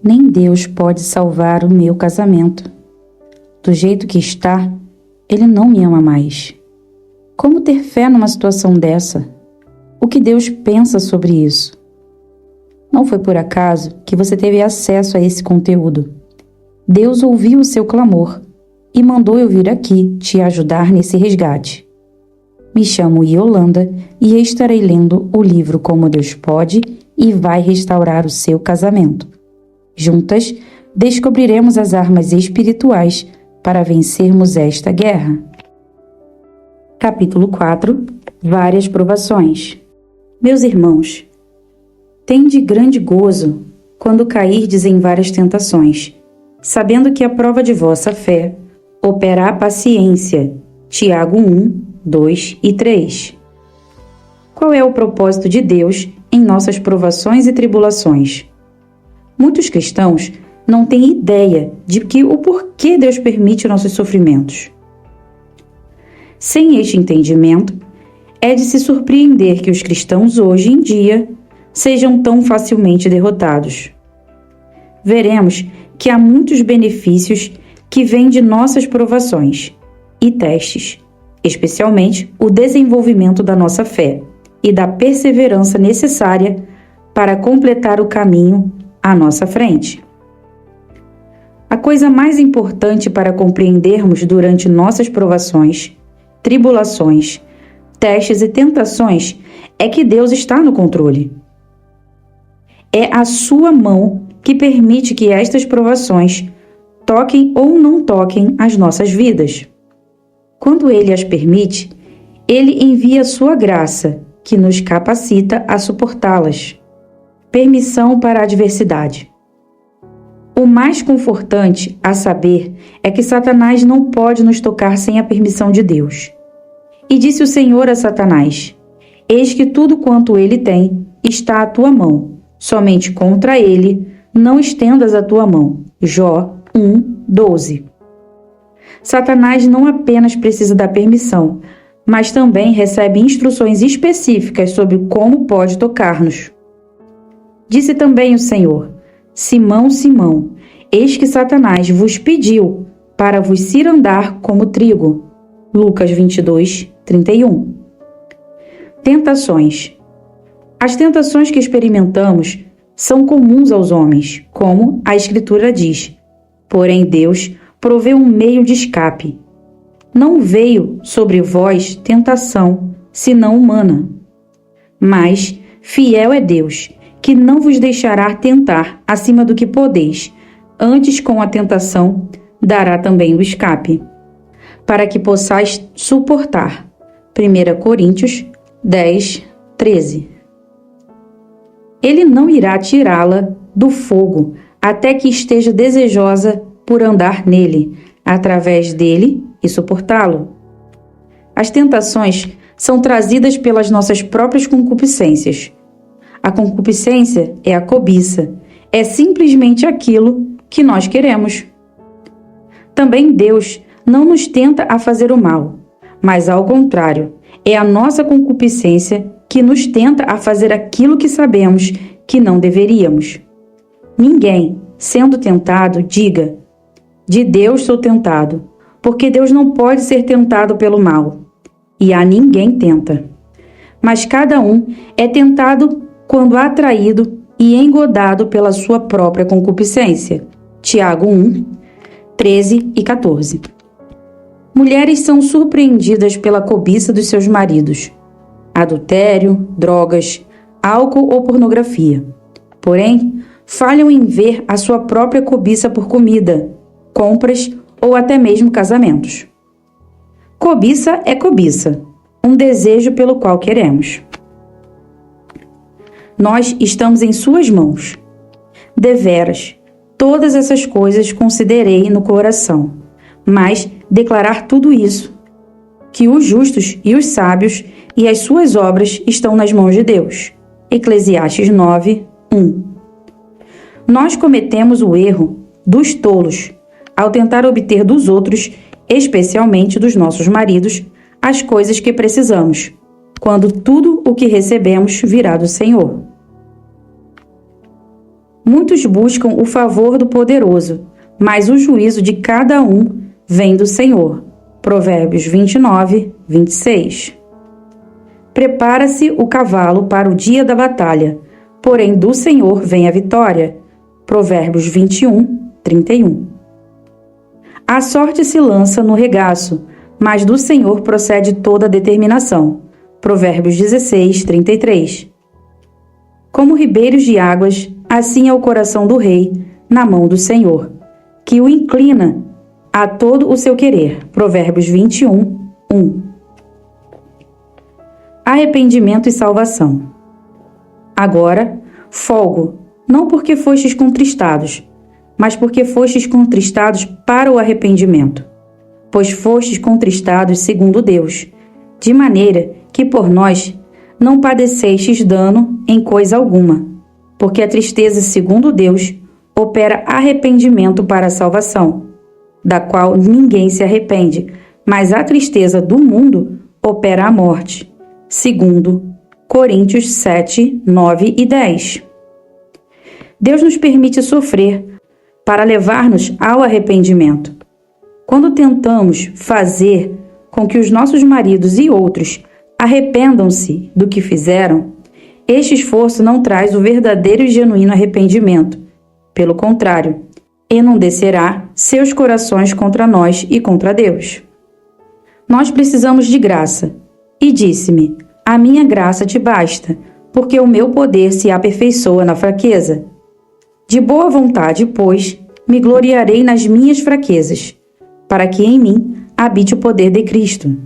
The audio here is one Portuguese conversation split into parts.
Nem Deus pode salvar o meu casamento. Do jeito que está, Ele não me ama mais. Como ter fé numa situação dessa? O que Deus pensa sobre isso? Não foi por acaso que você teve acesso a esse conteúdo. Deus ouviu o seu clamor e mandou eu vir aqui te ajudar nesse resgate. Me chamo Yolanda e estarei lendo o livro Como Deus Pode e Vai Restaurar o Seu Casamento. Juntas, descobriremos as armas espirituais para vencermos esta guerra. Capítulo 4. Várias provações. Meus irmãos, tende grande gozo quando cairdes em várias tentações, sabendo que a prova de vossa fé opera a paciência. Tiago 1, 2 e 3. Qual é o propósito de Deus em nossas provações e tribulações? Muitos cristãos não têm ideia de o porquê Deus permite nossos sofrimentos. Sem este entendimento, é de se surpreender que os cristãos hoje em dia sejam tão facilmente derrotados. Veremos que há muitos benefícios que vêm de nossas provações e testes, especialmente o desenvolvimento da nossa fé e da perseverança necessária para completar o caminho à nossa frente. A coisa mais importante para compreendermos durante nossas provações, tribulações, testes e tentações é que Deus está no controle. É a sua mão que permite que estas provações toquem ou não toquem as nossas vidas. Quando Ele as permite, Ele envia a sua graça, que nos capacita a suportá-las. Permissão para a adversidade. O mais confortante a saber é que Satanás não pode nos tocar sem a permissão de Deus. E disse o Senhor a Satanás: Eis que tudo quanto ele tem está à tua mão, somente contra ele não estendas a tua mão. Jó 1, 12. Satanás não apenas precisa da permissão, mas também recebe instruções específicas sobre como pode tocar-nos. Disse também o Senhor: Simão, Simão, eis que Satanás vos pediu para vos cirandar como trigo. Lucas 22, 31. Tentações. As tentações que experimentamos são comuns aos homens, como a Escritura diz. Porém, Deus provê um meio de escape. Não veio sobre vós tentação, senão humana. Mas fiel é Deus, que não vos deixará tentar acima do que podeis. Antes, com a tentação, dará também o escape, para que possais suportar. 1 Coríntios 10, 13. Ele não irá tirá-la do fogo até que esteja desejosa por andar nele, através dele e suportá-lo. As tentações são trazidas pelas nossas próprias concupiscências. A concupiscência é a cobiça, é simplesmente aquilo que nós queremos. Também Deus não nos tenta a fazer o mal, mas ao contrário, é a nossa concupiscência que nos tenta a fazer aquilo que sabemos que não deveríamos. Ninguém, sendo tentado, diga: de Deus sou tentado, porque Deus não pode ser tentado pelo mal, e a ninguém tenta. Mas cada um é tentado quando atraído e engodado pela sua própria concupiscência. Tiago 1, 13 e 14. Mulheres são surpreendidas pela cobiça dos seus maridos. Adultério, drogas, álcool ou pornografia. Porém, falham em ver a sua própria cobiça por comida, compras ou até mesmo casamentos. Cobiça é cobiça, um desejo pelo qual queremos. Nós estamos em suas mãos. Deveras, todas essas coisas considerei no coração, mas declarar tudo isso, que os justos e os sábios e as suas obras estão nas mãos de Deus. Eclesiastes 9, 1. Nós cometemos o erro dos tolos ao tentar obter dos outros, especialmente dos nossos maridos, as coisas que precisamos, quando tudo o que recebemos virá do Senhor. Muitos buscam o favor do poderoso, mas o juízo de cada um vem do Senhor. Provérbios 29, 26. Prepara-se o cavalo para o dia da batalha, porém do Senhor vem a vitória. Provérbios 21, 31. A sorte se lança no regaço, mas do Senhor procede toda a determinação. Provérbios 16, 33. Como ribeiros de águas, assim é o coração do rei na mão do Senhor, que o inclina a todo o seu querer. Provérbios 21, 1. Arrependimento e salvação. Agora, folgo, não porque fostes contristados, mas porque fostes contristados para o arrependimento. Pois fostes contristados segundo Deus, de maneira que por nós não padecestes dano em coisa alguma, porque a tristeza segundo Deus opera arrependimento para a salvação, da qual ninguém se arrepende, mas a tristeza do mundo opera a morte, segundo Coríntios 7, 9 e 10. Deus nos permite sofrer para levar-nos ao arrependimento. Quando tentamos fazer com que os nossos maridos e outros arrependam-se do que fizeram, este esforço não traz o verdadeiro e genuíno arrependimento. Pelo contrário, enondecerá seus corações contra nós e contra Deus. Nós precisamos de graça. E disse-me: a minha graça te basta, porque o meu poder se aperfeiçoa na fraqueza. De boa vontade, pois, me gloriarei nas minhas fraquezas, para que em mim habite o poder de Cristo.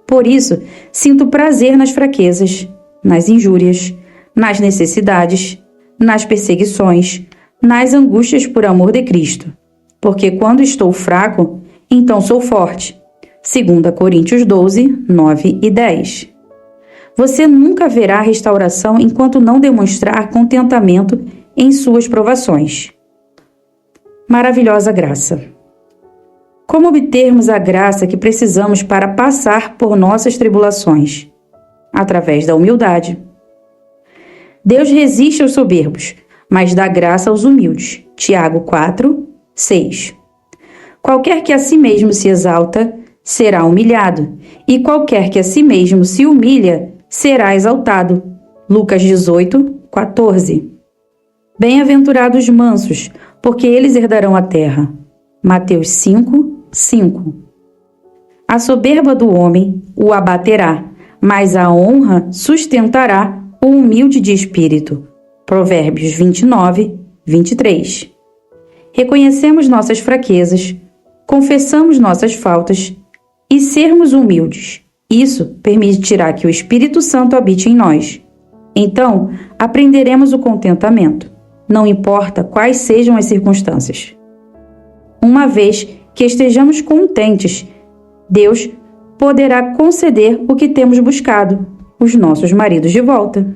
Por isso, sinto prazer nas fraquezas, nas injúrias, nas necessidades, nas perseguições, nas angústias por amor de Cristo. Porque quando estou fraco, então sou forte. 2 Coríntios 12, 9 e 10. Você nunca verá restauração enquanto não demonstrar contentamento em suas provações. Maravilhosa graça. Como obtermos a graça que precisamos para passar por nossas tribulações? Através da humildade. Deus resiste aos soberbos, mas dá graça aos humildes. Tiago 4, 6. Qualquer que a si mesmo se exalta, será humilhado, e qualquer que a si mesmo se humilha, será exaltado. Lucas 18, 14. Bem-aventurados os mansos, porque eles herdarão a terra. Mateus 5, 5. A soberba do homem o abaterá, mas a honra sustentará o humilde de espírito. Provérbios 29, 23. Reconhecemos nossas fraquezas, confessamos nossas faltas e sermos humildes. Isso permitirá que o Espírito Santo habite em nós. Então, aprenderemos o contentamento, não importa quais sejam as circunstâncias. Uma vez que estejamos contentes, Deus poderá conceder o que temos buscado, os nossos maridos de volta.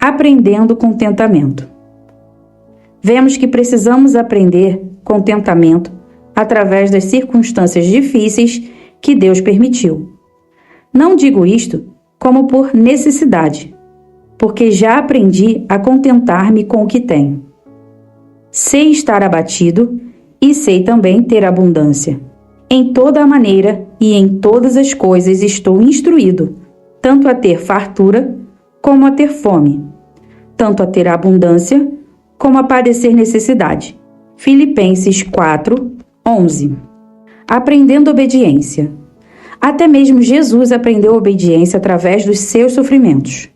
Aprendendo contentamento. Vemos que precisamos aprender contentamento através das circunstâncias difíceis que Deus permitiu. Não digo isto como por necessidade, porque já aprendi a contentar-me com o que tenho. Sei estar abatido e sei também ter abundância. Em toda a maneira e em todas as coisas estou instruído, tanto a ter fartura como a ter fome, tanto a ter abundância como a padecer necessidade. Filipenses 4, 11. Aprendendo obediência. Até mesmo Jesus aprendeu obediência através dos seus sofrimentos.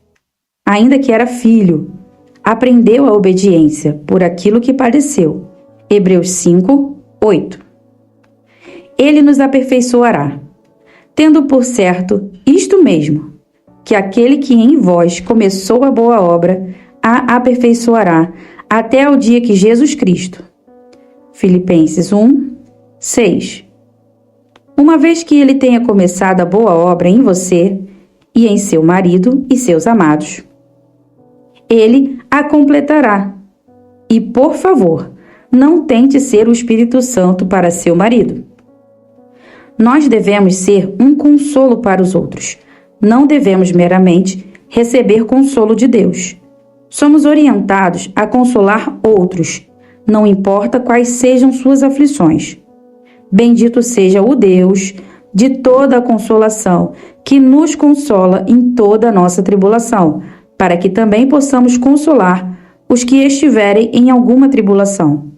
Ainda que era filho, aprendeu a obediência por aquilo que padeceu. Hebreus 5, 8. Ele nos aperfeiçoará, tendo por certo isto mesmo, que aquele que em vós começou a boa obra, a aperfeiçoará até o dia que Jesus Cristo. Filipenses 1, 6. Uma vez que ele tenha começado a boa obra em você e em seu marido e seus amados, ele a completará. E, por favor, não tente ser o Espírito Santo para seu marido. Nós devemos ser um consolo para os outros. Não devemos meramente receber consolo de Deus. Somos orientados a consolar outros, não importa quais sejam suas aflições. Bendito seja o Deus de toda a consolação, que nos consola em toda a nossa tribulação, para que também possamos consolar os que estiverem em alguma tribulação,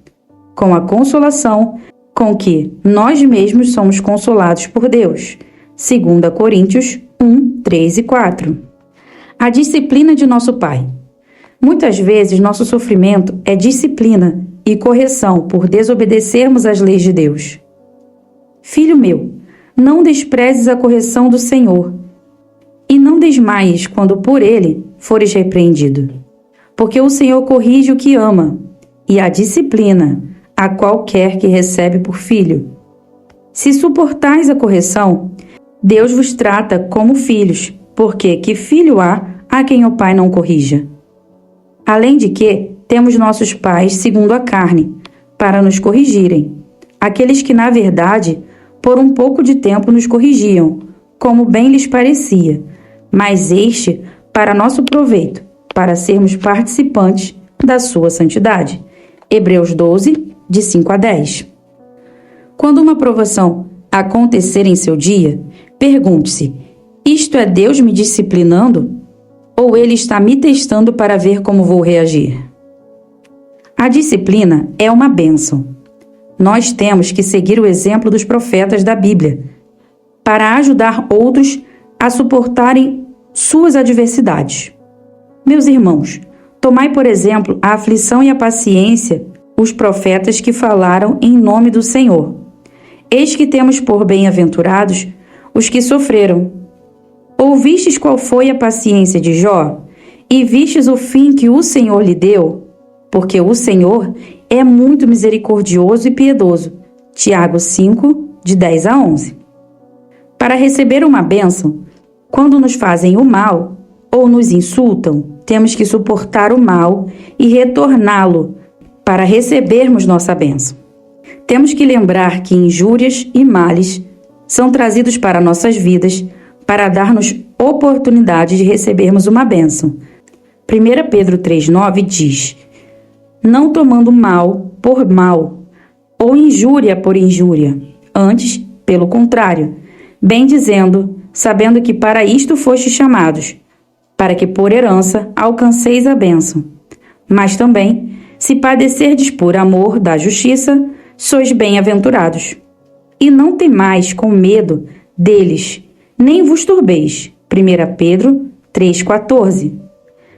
com a consolação com que nós mesmos somos consolados por Deus. 2 Coríntios 1, 3 e 4. A disciplina de nosso Pai. Muitas vezes nosso sofrimento é disciplina e correção por desobedecermos às leis de Deus. Filho meu, não desprezes a correção do Senhor, e não desmaies quando por ele fores repreendido. Porque o Senhor corrige o que ama, e a disciplina a qualquer que recebe por filho. Se suportais a correção, Deus vos trata como filhos, porque que filho há a quem o Pai não corrija? Além de que, temos nossos pais segundo a carne, para nos corrigirem, aqueles que, na verdade, por um pouco de tempo nos corrigiam, como bem lhes parecia, mas este para nosso proveito, para sermos participantes da sua santidade. Hebreus 12, de 5 a 10. Quando uma provação acontecer em seu dia, pergunte-se: isto é Deus me disciplinando? Ou Ele está me testando para ver como vou reagir? A disciplina é uma bênção. Nós temos que seguir o exemplo dos profetas da Bíblia para ajudar outros a suportarem suas adversidades. Meus irmãos, tomai por exemplo a aflição e a paciência os profetas que falaram em nome do Senhor. Eis que temos por bem-aventurados os que sofreram. Ouvistes qual foi a paciência de Jó, e vistes o fim que o Senhor lhe deu? Porque o Senhor é muito misericordioso e piedoso. Tiago 5, de 10 a 11. Para receber uma bênção, quando nos fazem o mal ou nos insultam, temos que suportar o mal e retorná-lo para recebermos nossa bênção. Temos que lembrar que injúrias e males são trazidos para nossas vidas para dar-nos oportunidade de recebermos uma bênção. 1 Pedro 3,9 diz: não tomando mal por mal, ou injúria por injúria, antes, pelo contrário, bem dizendo, sabendo que para isto fostes chamados, para que por herança alcanceis a bênção. Mas também, se padecerdes por amor da justiça, sois bem-aventurados. E não temais com medo deles, nem vos turbeis. 1 Pedro 3,14.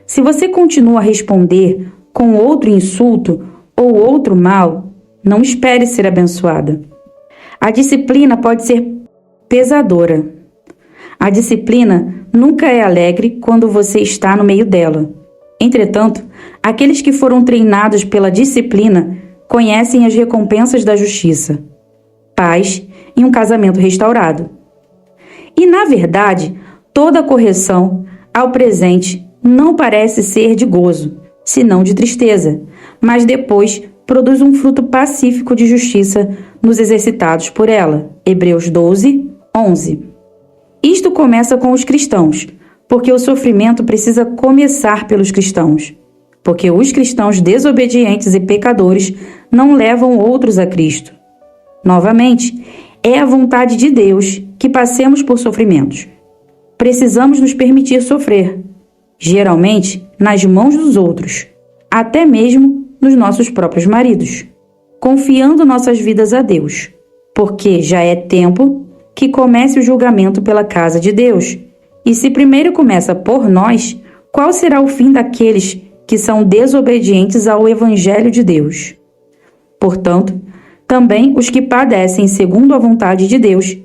Se você continua a responder com outro insulto ou outro mal, não espere ser abençoada. A disciplina pode ser pesadora. A disciplina nunca é alegre quando você está no meio dela. Entretanto, aqueles que foram treinados pela disciplina conhecem as recompensas da justiça, paz e um casamento restaurado. E, na verdade, toda correção ao presente não parece ser de gozo, senão de tristeza, mas depois produz um fruto pacífico de justiça nos exercitados por ela. Hebreus 12, 11. Isto começa com os cristãos, porque o sofrimento precisa começar pelos cristãos, porque os cristãos desobedientes e pecadores não levam outros a Cristo. Novamente, é a vontade de Deus que passemos por sofrimentos. Precisamos nos permitir sofrer, geralmente nas mãos dos outros, até mesmo nos nossos próprios maridos, confiando nossas vidas a Deus, porque já é tempo que comece o julgamento pela casa de Deus. E se primeiro começa por nós, qual será o fim daqueles que são desobedientes ao Evangelho de Deus? Portanto, também os que padecem segundo a vontade de Deus,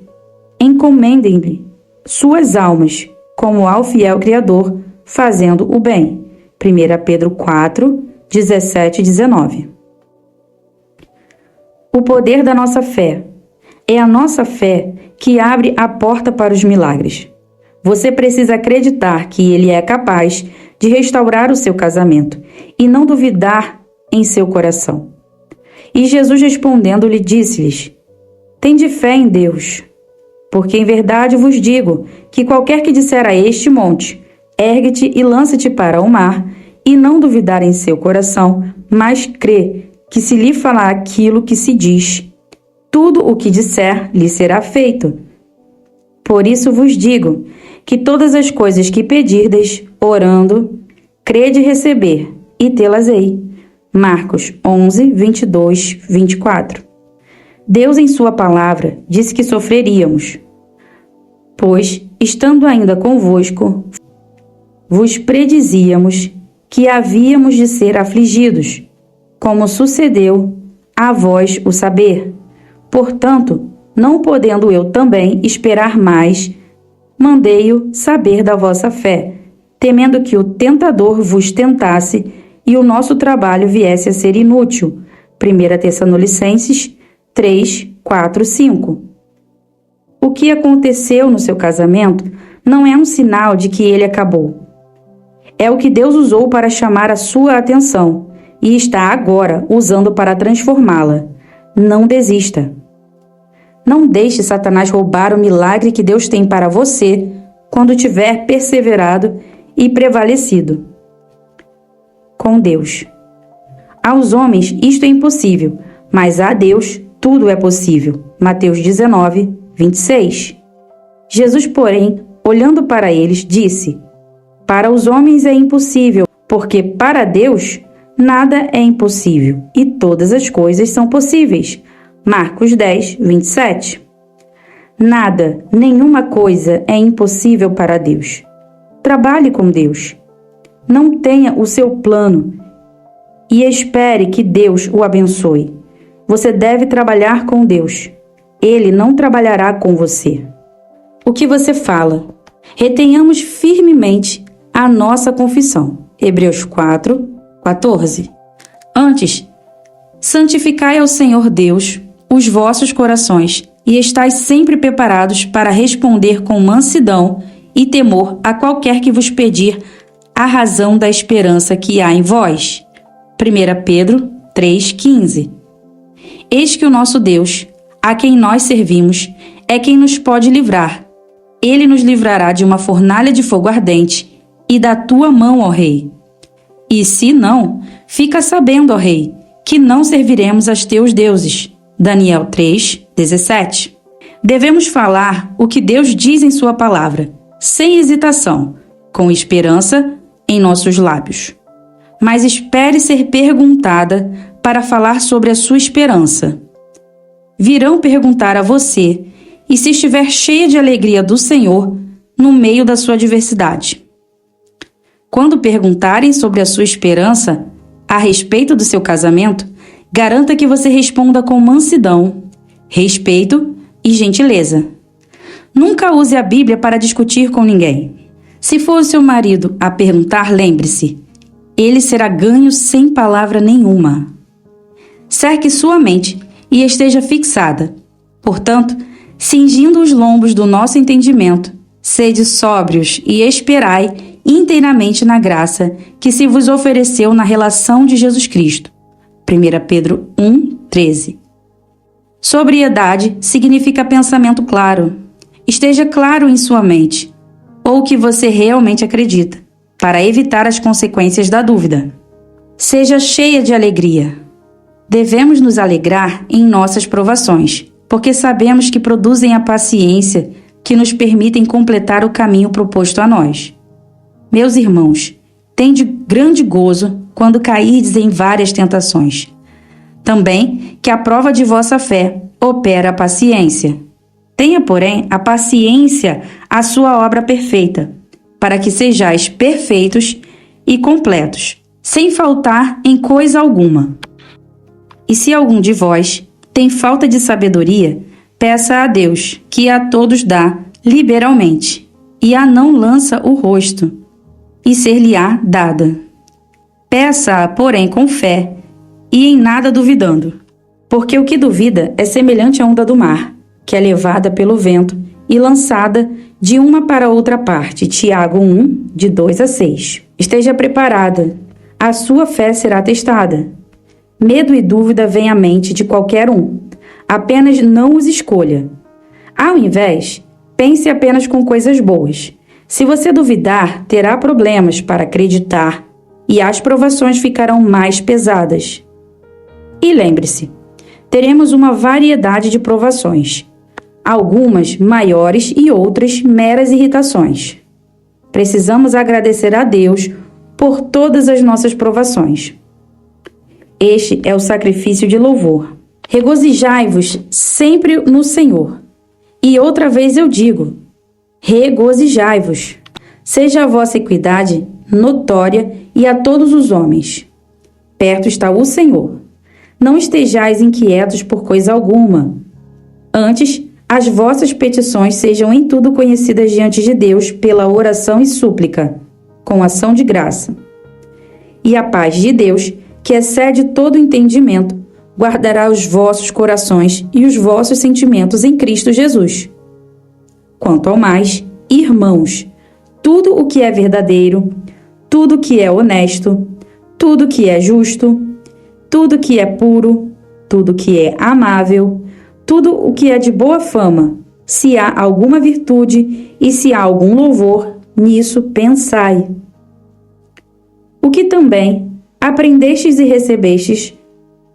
encomendem-lhe suas almas como ao fiel Criador, fazendo o bem. 1 Pedro 4, 17 e 19. O poder da nossa fé. É a nossa fé que abre a porta para os milagres. Você precisa acreditar que Ele é capaz de restaurar o seu casamento e não duvidar em seu coração. E Jesus respondendo-lhe disse-lhes: tende fé em Deus, porque em verdade vos digo que qualquer que disser a este monte, ergue-te e lança-te para o mar, e não duvidar em seu coração, mas crê que se lhe falar aquilo que se diz, tudo o que disser lhe será feito. Por isso vos digo que todas as coisas que pedirdes, orando, crede receber, e tê-las-ei. Marcos 11, 22, 24. Deus, em sua palavra, disse que sofreríamos, pois, estando ainda convosco, vos predizíamos que havíamos de ser afligidos, como sucedeu a vós o saber. Portanto, não podendo eu também esperar mais, mandei-o saber da vossa fé, temendo que o tentador vos tentasse e o nosso trabalho viesse a ser inútil. 1 Tessalonicenses 3, 4, 5. O que aconteceu no seu casamento não é um sinal de que ele acabou. É o que Deus usou para chamar a sua atenção e está agora usando para transformá-la. Não desista. Não deixe Satanás roubar o milagre que Deus tem para você quando tiver perseverado e prevalecido com Deus. Aos homens isto é impossível, mas a Deus tudo é possível. Mateus 19, 26. Jesus, porém, olhando para eles, disse: para os homens é impossível, porque para Deus nada é impossível, e todas as coisas são possíveis. Marcos 10, 27. Nada, nenhuma coisa é impossível para Deus. Trabalhe com Deus. Não tenha o seu plano e espere que Deus o abençoe. Você deve trabalhar com Deus. Ele não trabalhará com você. O que você fala? Retenhamos firmemente a nossa confissão. Hebreus 4, 14. Antes, santificai ao Senhor Deus os vossos corações e estais sempre preparados para responder com mansidão e temor a qualquer que vos pedir a razão da esperança que há em vós. 1 Pedro 3,15. Eis que o nosso Deus, a quem nós servimos, é quem nos pode livrar. Ele nos livrará de uma fornalha de fogo ardente e da tua mão, ó Rei. E se não, fica sabendo, ó Rei, que não serviremos aos teus deuses. Daniel 3:17. Devemos falar o que Deus diz em sua palavra, sem hesitação, com esperança em nossos lábios. Mas espere ser perguntada para falar sobre a sua esperança. Virão perguntar a você, e se estiver cheia de alegria do Senhor, no meio da sua adversidade. Quando perguntarem sobre a sua esperança a respeito do seu casamento, garanta que você responda com mansidão, respeito e gentileza. Nunca use a Bíblia para discutir com ninguém. Se for o seu marido a perguntar, lembre-se, ele será ganho sem palavra nenhuma. Cerque sua mente e esteja fixada. Portanto, cingindo os lombos do nosso entendimento, sede sóbrios e esperai inteiramente na graça que se vos ofereceu na relação de Jesus Cristo. 1 Pedro 1:13. Sobriedade significa pensamento claro. Esteja claro em sua mente, ou o que você realmente acredita, para evitar as consequências da dúvida. Seja cheia de alegria. Devemos nos alegrar em nossas provações, porque sabemos que produzem a paciência que nos permitem completar o caminho proposto a nós. Meus irmãos, tende grande gozo quando cairdes em várias tentações. Também que a prova de vossa fé opera a paciência. Tenha, porém, a paciência a sua obra perfeita, para que sejais perfeitos e completos, sem faltar em coisa alguma. E se algum de vós tem falta de sabedoria, peça a Deus, que a todos dá liberalmente, e a não lança o rosto, e ser-lhe-á dada. Peça-a, porém, com fé, e em nada duvidando. Porque o que duvida é semelhante à onda do mar, que é levada pelo vento e lançada de uma para outra parte. Tiago 1, de 2 a 6. Esteja preparada, a sua fé será testada. Medo e dúvida vêm à mente de qualquer um. Apenas não os escolha. Ao invés, pense apenas com coisas boas. Se você duvidar, terá problemas para acreditar e as provações ficarão mais pesadas. E lembre-se, teremos uma variedade de provações, algumas maiores e outras meras irritações. Precisamos agradecer a Deus por todas as nossas provações. Este é o sacrifício de louvor. Regozijai-vos sempre no Senhor. E outra vez eu digo, regozijai-vos. Seja a vossa equidade notória e a todos os homens. Perto está o Senhor. Não estejais inquietos por coisa alguma. Antes, as vossas petições sejam em tudo conhecidas diante de Deus pela oração e súplica, com ação de graça. E a paz de Deus, que excede todo entendimento, guardará os vossos corações e os vossos sentimentos em Cristo Jesus. Quanto ao mais, irmãos, tudo o que é verdadeiro, tudo o que é honesto, tudo o que é justo, tudo o que é puro, tudo o que é amável, tudo o que é de boa fama, se há alguma virtude e se há algum louvor, nisso pensai. O que também aprendestes e recebestes,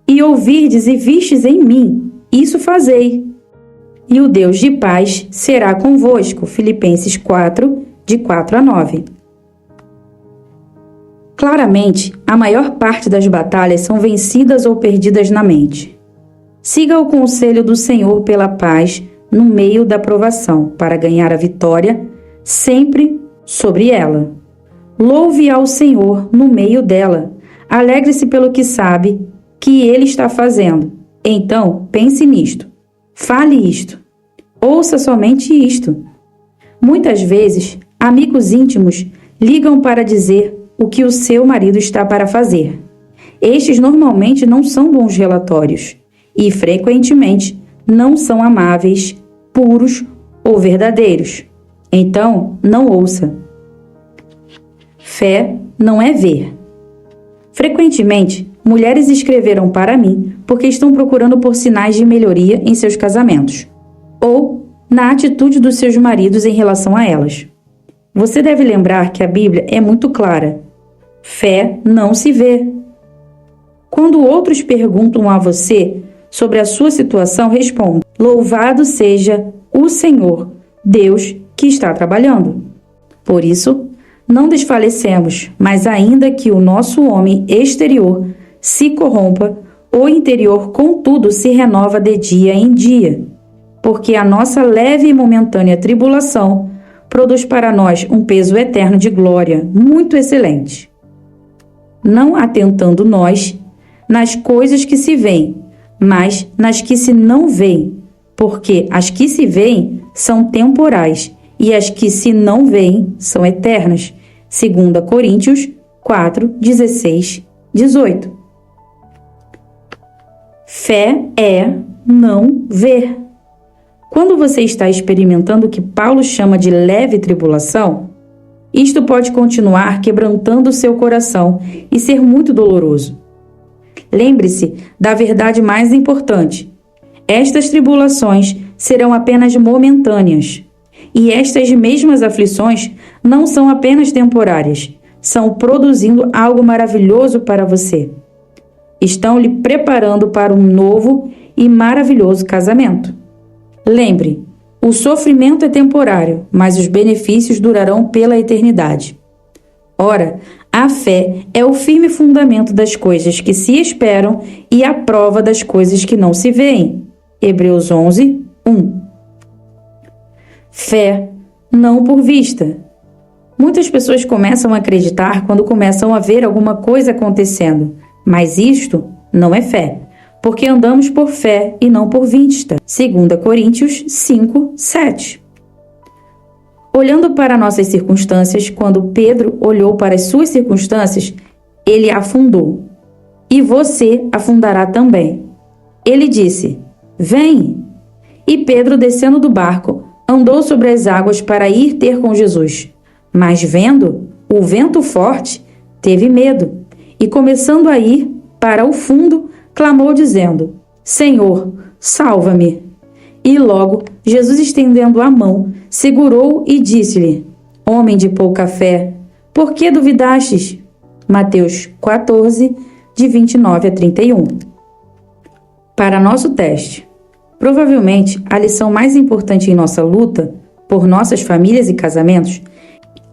e ouvirdes e vistes em mim, isso fazei. E o Deus de paz será convosco. Filipenses 4, de 4 a 9. Claramente, a maior parte das batalhas são vencidas ou perdidas na mente. Siga o conselho do Senhor pela paz no meio da provação, para ganhar a vitória sempre sobre ela. Louve ao Senhor no meio dela. Alegre-se pelo que sabe que Ele está fazendo. Então, pense nisto. Fale isto. Ouça somente isto. Muitas vezes, amigos íntimos ligam para dizer o que o seu marido está para fazer. Estes normalmente não são bons relatórios e, frequentemente, não são amáveis, puros ou verdadeiros. Então, não ouça. Fé não é ver. Frequentemente, mulheres escreveram para mim porque estão procurando por sinais de melhoria em seus casamentos ou na atitude dos seus maridos em relação a elas. Você deve lembrar que a Bíblia é muito clara. Fé não se vê. Quando outros perguntam a você sobre a sua situação, responda: louvado seja o Senhor, Deus que está trabalhando. Por isso, não desfalecemos, mas ainda que o nosso homem exterior se corrompa, o interior, contudo, se renova de dia em dia, porque a nossa leve e momentânea tribulação produz para nós um peso eterno de glória muito excelente. Não atentando nós nas coisas que se veem, mas nas que se não veem, porque as que se veem são temporais e as que se não veem são eternas. 2 Coríntios 4, 16, 18. Fé é não ver. Quando você está experimentando o que Paulo chama de leve tribulação, isto pode continuar quebrantando o seu coração e ser muito doloroso. Lembre-se da verdade mais importante. Estas tribulações serão apenas momentâneas. E estas mesmas aflições não são apenas temporárias, são produzindo algo maravilhoso para você. Estão lhe preparando para um novo e maravilhoso casamento. Lembre, o sofrimento é temporário, mas os benefícios durarão pela eternidade. Ora, a fé é o firme fundamento das coisas que se esperam e a prova das coisas que não se veem. Hebreus 11, 1. Fé, não por vista. Muitas pessoas começam a acreditar quando começam a ver alguma coisa acontecendo, mas isto não é fé, porque andamos por fé e não por vista. 2 Coríntios 5, 7. Olhando para nossas circunstâncias, quando Pedro olhou para as suas circunstâncias, ele afundou. E você afundará também. Ele disse: vem! E Pedro, descendo do barco, andou sobre as águas para ir ter com Jesus. Mas vendo o vento forte, teve medo, e começando a ir para o fundo, clamou dizendo: Senhor, salva-me! E logo, Jesus, estendendo a mão, segurou e disse-lhe: Homem de pouca fé, por que duvidastes? Mateus 14, de 29 a 31. Para nosso teste. Provavelmente, a lição mais importante em nossa luta por nossas famílias e casamentos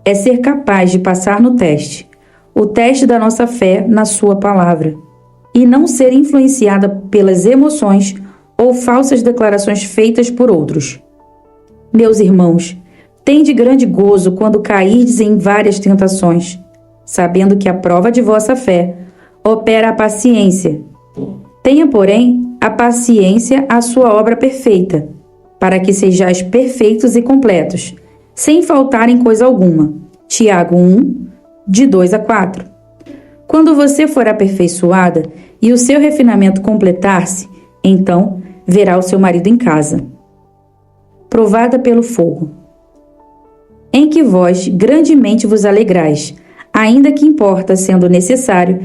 é ser capaz de passar no teste, o teste da nossa fé na sua palavra, e não ser influenciada pelas emoções ou falsas declarações feitas por outros. Meus irmãos, tende grande gozo quando cairdes em várias tentações, sabendo que a prova de vossa fé opera a paciência. Tenha, porém, a paciência a sua obra perfeita, para que sejais perfeitos e completos, sem faltar em coisa alguma. Tiago 1, de 2 a 4. Quando você for aperfeiçoada e o seu refinamento completar-se, então verá o seu marido em casa. Provada pelo fogo. Em que vós grandemente vos alegrais, ainda que importa, sendo necessário,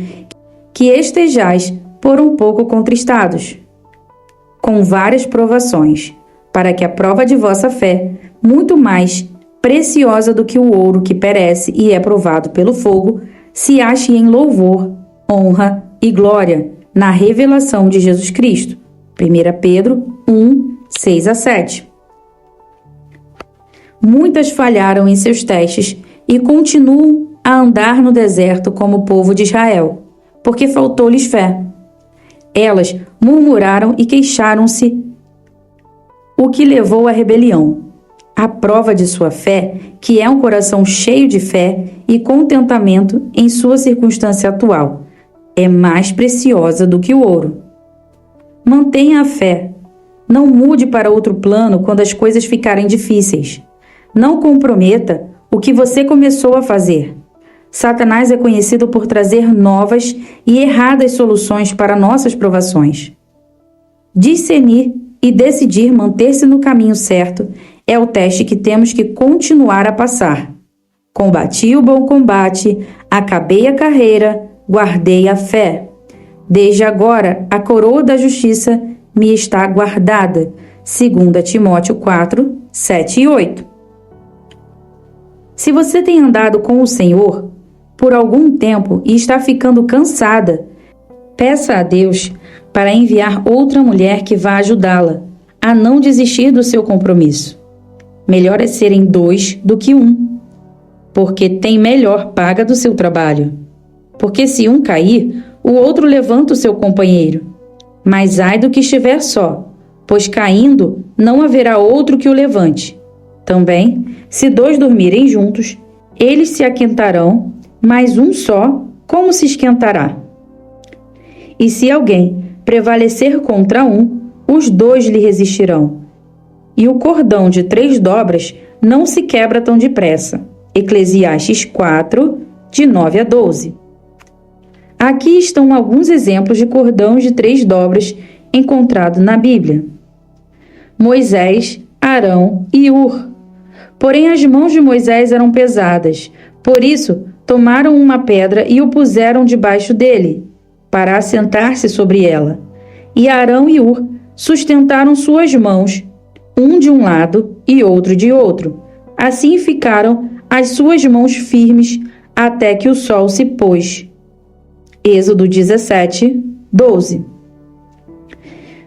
que estejais por um pouco contristados, com várias provações, para que a prova de vossa fé, muito mais preciosa do que o ouro que perece e é provado pelo fogo, se ache em louvor, honra e glória na revelação de Jesus Cristo. 1 Pedro 1, 6 a 7. Muitas falharam em seus testes e continuam a andar no deserto como o povo de Israel, porque faltou-lhes fé. Elas murmuraram e queixaram-se, o que levou à rebelião. A prova de sua fé, que é um coração cheio de fé e contentamento em sua circunstância atual, é mais preciosa do que o ouro. Mantenha a fé. Não mude para outro plano quando as coisas ficarem difíceis. Não comprometa o que você começou a fazer. Satanás é conhecido por trazer novas e erradas soluções para nossas provações. Discernir e decidir manter-se no caminho certo é o teste que temos que continuar a passar. Combati o bom combate, acabei a carreira, guardei a fé. Desde agora, a coroa da justiça me está guardada. 2 Timóteo 4, 7 e 8. Se você tem andado com o Senhor por algum tempo e está ficando cansada, peça a Deus para enviar outra mulher que vá ajudá-la a não desistir do seu compromisso. Melhor é serem 2 do que 1, porque tem melhor paga do seu trabalho. Porque se um cair, o outro levanta o seu companheiro. Mas ai do que estiver só, pois caindo não haverá outro que o levante. Também, se 2 dormirem juntos, eles se aquentarão, mas um só, como se esquentará? E se alguém prevalecer contra um, os 2 lhe resistirão. E o cordão de 3 dobras não se quebra tão depressa. Eclesiastes 4, de 9 a 12. Aqui estão alguns exemplos de cordões de 3 dobras encontrados na Bíblia. Moisés, Arão e Ur. Porém, as mãos de Moisés eram pesadas, por isso tomaram uma pedra e o puseram debaixo dele, para assentar-se sobre ela. E Arão e Ur sustentaram suas mãos, um de um lado e outro de outro. Assim ficaram as suas mãos firmes até que o sol se pôs. Êxodo 17, 12.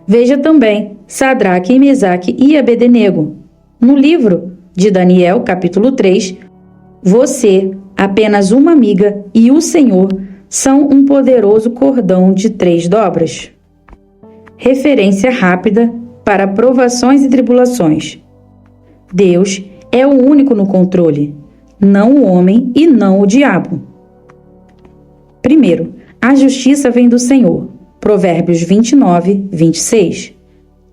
Veja também Sadraque, Mesaque e Abednego. No livro de Daniel, capítulo 3, você, apenas uma amiga e o Senhor são um poderoso cordão de 3 dobras. Referência rápida para provações e tribulações. Deus é o único no controle, não o homem e não o diabo. Primeiro, a justiça vem do Senhor. Provérbios 29, 26.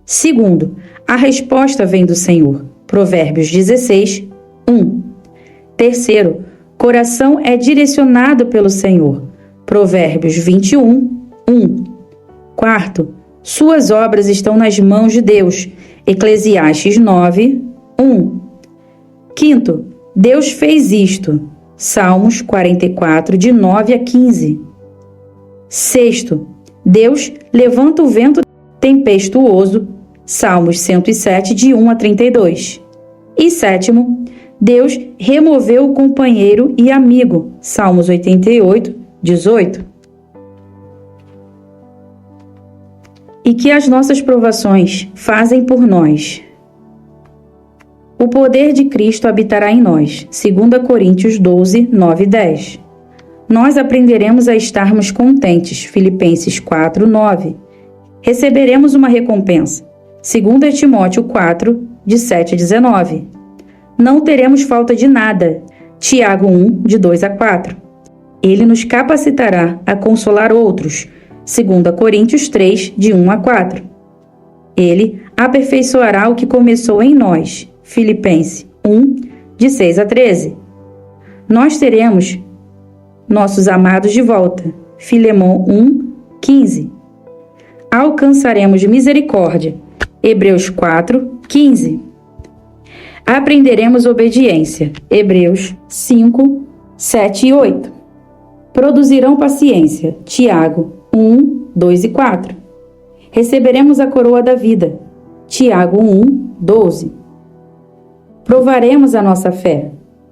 Segundo, a resposta vem do Senhor. Provérbios 16, 1. Terceiro, coração é direcionado pelo Senhor. Provérbios 21, 1. Quarto, suas obras estão nas mãos de Deus. Eclesiastes 9, 1. Quinto, Deus fez isto. Salmos 44, de 9 a 15. Sexto, Deus levanta o vento tempestuoso. Salmos 107, de 1 a 32. E sétimo, Deus removeu o companheiro e amigo. Salmos 88, 18. E que as nossas provações fazem por nós. O poder de Cristo habitará em nós. 2 Coríntios 12, 9 e 10. Nós aprenderemos a estarmos contentes. Filipenses 4, 9. Receberemos uma recompensa. 2 Timóteo 4, de 7 a 19. Não teremos falta de nada. Tiago 1, de 2 a 4. Ele nos capacitará a consolar outros. 2 Coríntios 3, de 1 a 4. Ele aperfeiçoará o que começou em nós. Filipenses 1, de 6 a 13. Nós teremos nossos amados de volta. Filemão 1, 15. Alcançaremos misericórdia. Hebreus 4, 15. Aprenderemos obediência. Hebreus 5, 7 e 8. Produzirão paciência. Tiago 1, 2 e 4. Receberemos a coroa da vida. Tiago 1, 12. Provaremos a nossa fé.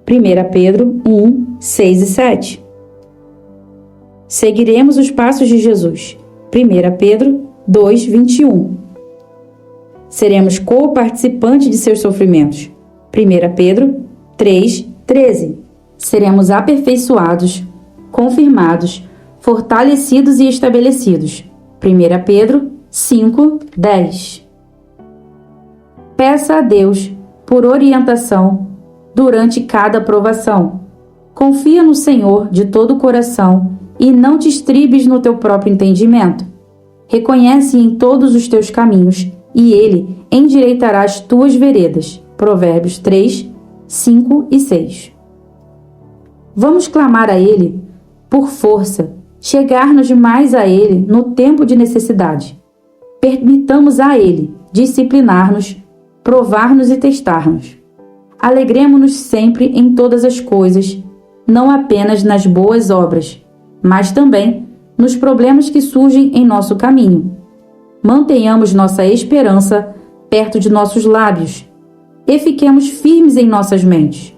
1 Pedro 1, 6 e 7. Seguiremos os passos de Jesus. 1 Pedro 2, 21. Seremos co-participantes de seus sofrimentos. 1 Pedro 3, 13. Seremos aperfeiçoados, confirmados, fortalecidos e estabelecidos. 1 Pedro 5, 10. Peça a Deus por orientação durante cada provação. Confia no Senhor de todo o coração e não te estribes no teu próprio entendimento. Reconhece em todos os teus caminhos e Ele endireitará as tuas veredas. Provérbios 3, 5 e 6. Vamos clamar a Ele por força, chegar-nos mais a Ele no tempo de necessidade. Permitamos a Ele disciplinar-nos, provar-nos e testar-nos. Alegremo-nos sempre em todas as coisas, não apenas nas boas obras, mas também nos problemas que surgem em nosso caminho. Mantenhamos nossa esperança perto de nossos lábios e fiquemos firmes em nossas mentes.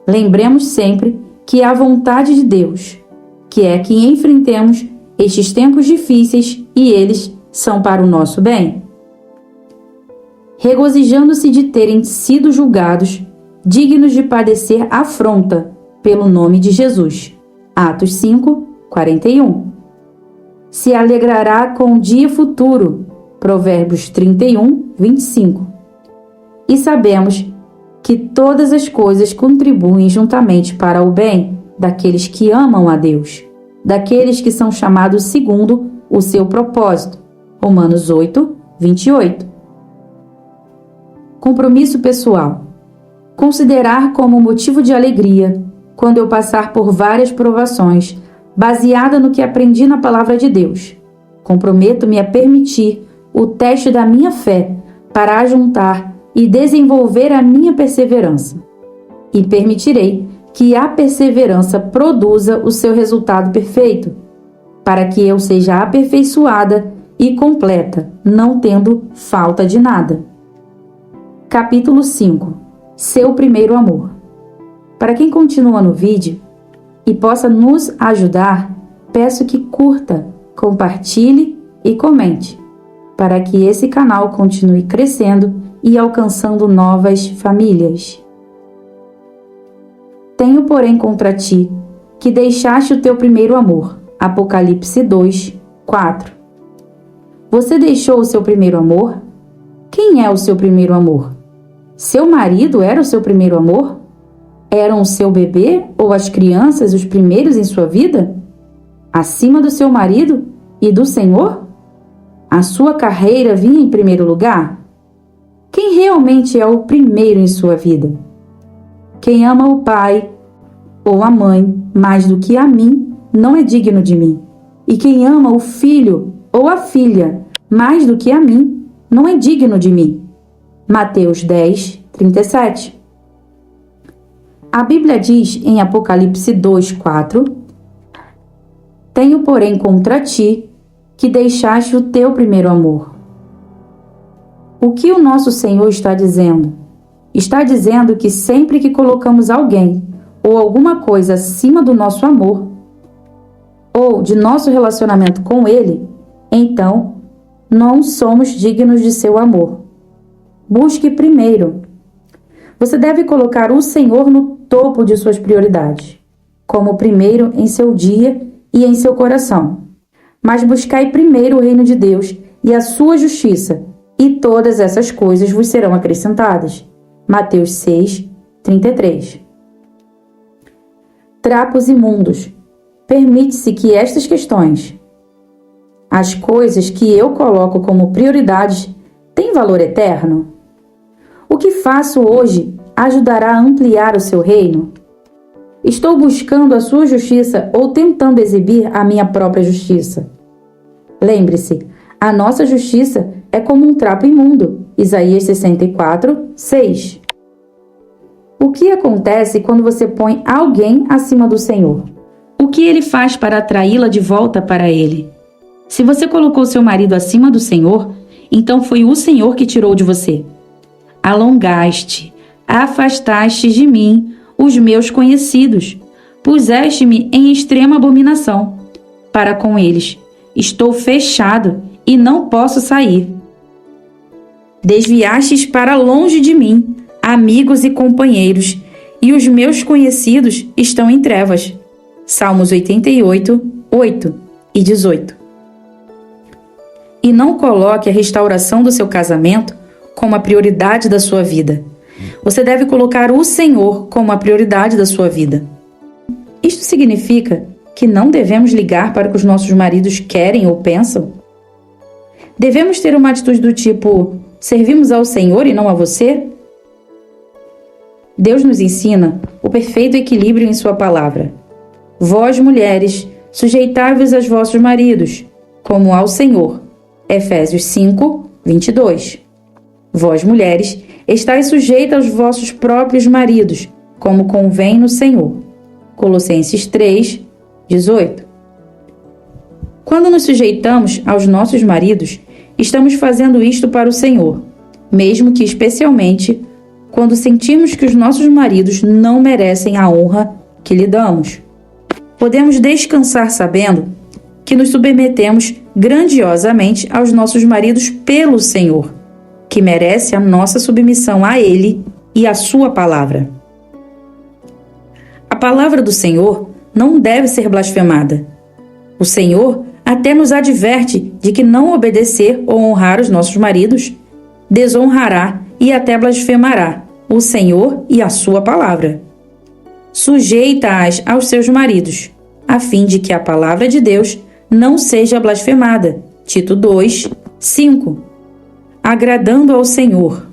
Lembremos sempre que é a vontade de Deus, que é que enfrentemos estes tempos difíceis e eles são para o nosso bem. Regozijando-se de terem sido julgados, dignos de padecer afronta pelo nome de Jesus. Atos 5, 41. Se alegrará com o dia futuro. Provérbios 31, 25. E sabemos que todas as coisas contribuem juntamente para o bem daqueles que amam a Deus, daqueles que são chamados segundo o seu propósito. Romanos 8, 28. Compromisso pessoal. Considerar como motivo de alegria quando eu passar por várias provações, baseada no que aprendi na palavra de Deus. Comprometo-me a permitir o teste da minha fé para ajuntar e desenvolver a minha perseverança. E permitirei que a perseverança produza o seu resultado perfeito, para que eu seja aperfeiçoada e completa, não tendo falta de nada. Capítulo 5. Seu primeiro amor. Para quem continua no vídeo e possa nos ajudar, peço que curta, compartilhe e comente, para que esse canal continue crescendo e alcançando novas famílias. Tenho, porém, contra ti que deixaste o teu primeiro amor. Apocalipse 2, 4. Você deixou o seu primeiro amor? Quem é o seu primeiro amor? Seu marido era o seu primeiro amor? Eram o seu bebê ou as crianças os primeiros em sua vida? Acima do seu marido e do Senhor? A sua carreira vinha em primeiro lugar? Quem realmente é o primeiro em sua vida? Quem ama o pai ou a mãe mais do que a mim não é digno de mim. E quem ama o filho ou a filha mais do que a mim não é digno de mim. Mateus 10, 37. A Bíblia diz em Apocalipse 2, 4: Tenho, porém, contra ti que deixaste o teu primeiro amor. O que o nosso Senhor está dizendo? Está dizendo que sempre que colocamos alguém ou alguma coisa acima do nosso amor, ou de nosso relacionamento com Ele, então não somos dignos de seu amor. Busque primeiro. Você deve colocar o Senhor no topo de suas prioridades, como o primeiro em seu dia e em seu coração. Mas buscai primeiro o reino de Deus e a sua justiça, e todas essas coisas vos serão acrescentadas. Mateus 6, 33. Trapos imundos. Permite-se que estas questões, as coisas que eu coloco como prioridades, têm valor eterno? O que faço hoje ajudará a ampliar o seu reino? Estou buscando a sua justiça ou tentando exibir a minha própria justiça? Lembre-se, a nossa justiça é como um trapo imundo. Isaías 64, 6. O que acontece quando você põe alguém acima do Senhor? O que ele faz para atraí-la de volta para ele? Se você colocou seu marido acima do Senhor, então foi o Senhor que tirou de você. Alongaste, afastaste de mim os meus conhecidos, puseste-me em extrema abominação. Para com eles, estou fechado e não posso sair. Desviastes para longe de mim, amigos e companheiros, e os meus conhecidos estão em trevas. Salmos 88, 8 e 18. E não coloque a restauração do seu casamento como a prioridade da sua vida. Você deve colocar o Senhor como a prioridade da sua vida. Isto significa que não devemos ligar para o que os nossos maridos querem ou pensam? Devemos ter uma atitude do tipo: servimos ao Senhor e não a você? Deus nos ensina o perfeito equilíbrio em sua palavra. Vós, mulheres, sujeitai-vos aos vossos maridos, como ao Senhor. Efésios 5, 22. Vós, mulheres, estáis sujeitas aos vossos próprios maridos, como convém no Senhor. Colossenses 3, 18. Quando nos sujeitamos aos nossos maridos, estamos fazendo isto para o Senhor, mesmo que especialmente quando sentimos que os nossos maridos não merecem a honra que lhe damos. Podemos descansar sabendo que nos submetemos grandiosamente aos nossos maridos pelo Senhor, que merece a nossa submissão a Ele e à sua palavra. A palavra do Senhor não deve ser blasfemada. O Senhor até nos adverte de que não obedecer ou honrar os nossos maridos desonrará e até blasfemará o Senhor e a sua palavra. Sujeita-as aos seus maridos, a fim de que a palavra de Deus não seja blasfemada. Tito 2, 5. Agradando ao Senhor.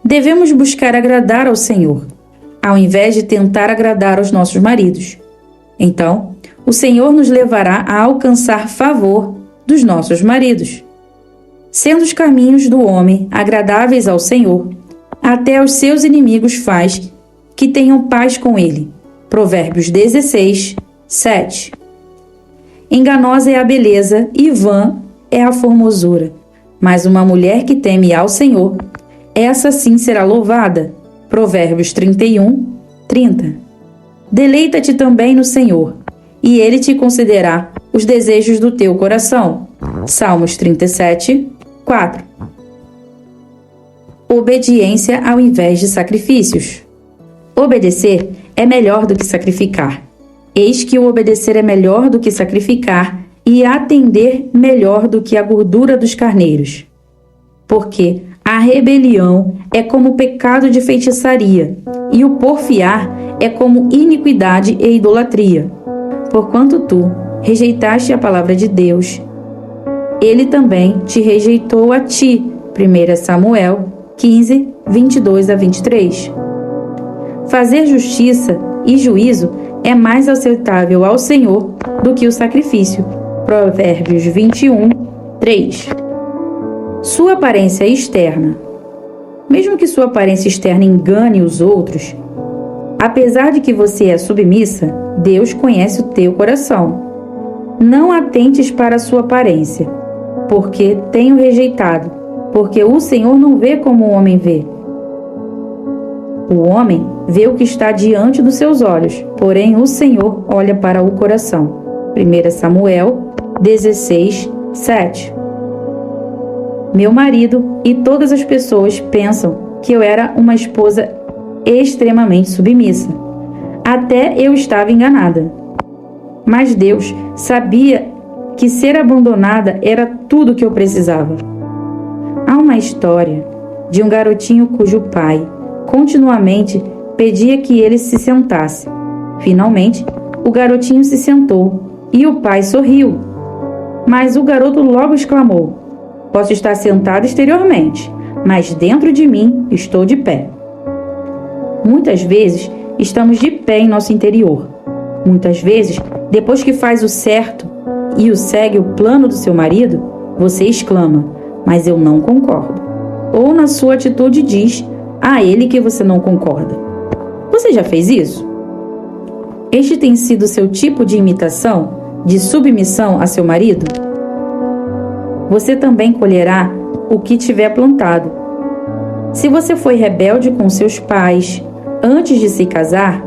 Devemos buscar agradar ao Senhor, ao invés de tentar agradar aos nossos maridos. Então, o Senhor nos levará a alcançar favor dos nossos maridos. Sendo os caminhos do homem agradáveis ao Senhor, até aos seus inimigos faz que tenham paz com ele. Provérbios 16, 7. Enganosa é a beleza e vã é a formosura, mas uma mulher que teme ao Senhor, essa sim será louvada. Provérbios 31, 30. Deleita-te também no Senhor, e Ele te concederá os desejos do teu coração. Salmos 37, 4. Obediência ao invés de sacrifícios. Obedecer é melhor do que sacrificar. Eis que o obedecer é melhor do que sacrificar e atender melhor do que a gordura dos carneiros. Porque a rebelião é como o pecado de feitiçaria, e o porfiar é como iniquidade e idolatria. Porquanto tu rejeitaste a palavra de Deus, Ele também te rejeitou a ti. 1 Samuel 15, 22 a 23. Fazer justiça e juízo é mais aceitável ao Senhor do que o sacrifício. Provérbios 21, 3. Sua aparência externa. Mesmo que sua aparência externa engane os outros, apesar de que você é submissa, Deus conhece o teu coração. Não atentes para a sua aparência, porque tenho rejeitado, porque o Senhor não vê como o homem vê. O homem vê o que está diante dos seus olhos, porém o Senhor olha para o coração. 1 Samuel 16, 7. Meu marido e todas as pessoas pensam que eu era uma esposa extremamente submissa. Até eu estava enganada. Mas Deus sabia que ser abandonada era tudo o que eu precisava. Há uma história de um garotinho cujo pai continuamente pedia que ele se sentasse. Finalmente, o garotinho se sentou e o pai sorriu. Mas o garoto logo exclamou: "Posso estar sentado exteriormente, mas dentro de mim estou de pé." Muitas vezes estamos de pé em nosso interior. Muitas vezes, depois que faz o certo e segue o plano do seu marido, você exclama: "Mas eu não concordo." Ou na sua atitude diz a ele que você não concorda. Você já fez isso? Este tem sido seu tipo de imitação, de submissão a seu marido? Você também colherá o que tiver plantado. Se você foi rebelde com seus pais antes de se casar,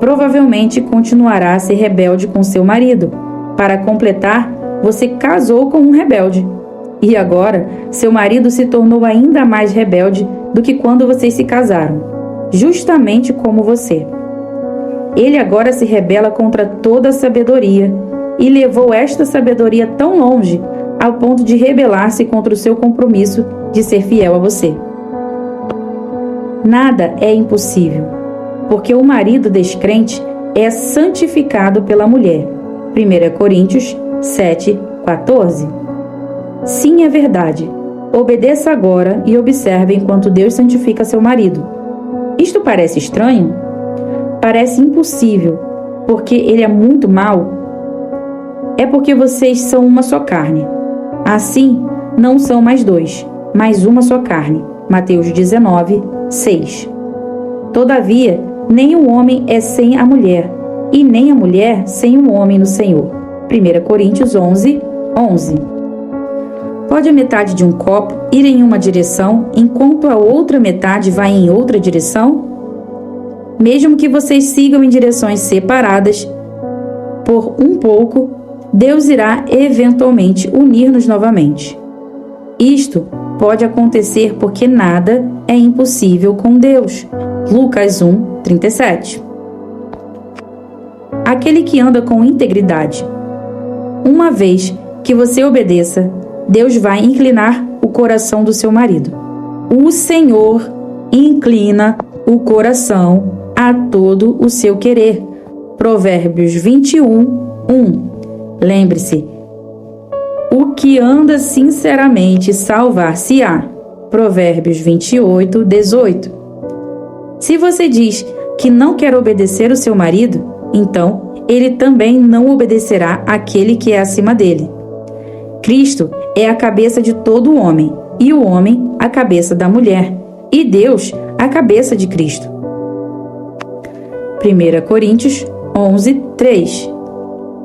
provavelmente continuará a ser rebelde com seu marido. Para completar, você casou com um rebelde. E agora, seu marido se tornou ainda mais rebelde do que quando vocês se casaram, justamente como você. Ele agora se rebela contra toda a sabedoria e levou esta sabedoria tão longe ao ponto de rebelar-se contra o seu compromisso de ser fiel a você. Nada é impossível, porque o marido descrente é santificado pela mulher. 1 Coríntios 7, 14. Sim, é verdade. Obedeça agora e observe enquanto Deus santifica seu marido. Isto parece estranho? Parece impossível, porque ele é muito mau? É porque vocês são uma só carne. Assim, não são mais dois, mas uma só carne. Mateus 19, 6. Todavia, nem o homem é sem a mulher, e nem a mulher sem o homem no Senhor. 1 Coríntios 11, 11. Pode a metade de um copo ir em uma direção, enquanto a outra metade vai em outra direção? Mesmo que vocês sigam em direções separadas, por um pouco, Deus irá eventualmente unir-nos novamente. Isto pode acontecer porque nada é impossível com Deus. Lucas 1, 37. Aquele que anda com integridade. Uma vez que você obedeça, Deus vai inclinar o coração do seu marido. O Senhor inclina o coração a todo o seu querer. Provérbios 21, 1. Lembre-se, o que anda sinceramente salvar-se-á. Provérbios 28, 18. Se você diz que não quer obedecer o seu marido, então ele também não obedecerá àquele que é acima dele. Cristo é a cabeça de todo homem, e o homem a cabeça da mulher, e Deus a cabeça de Cristo. 1 Coríntios 11, 3.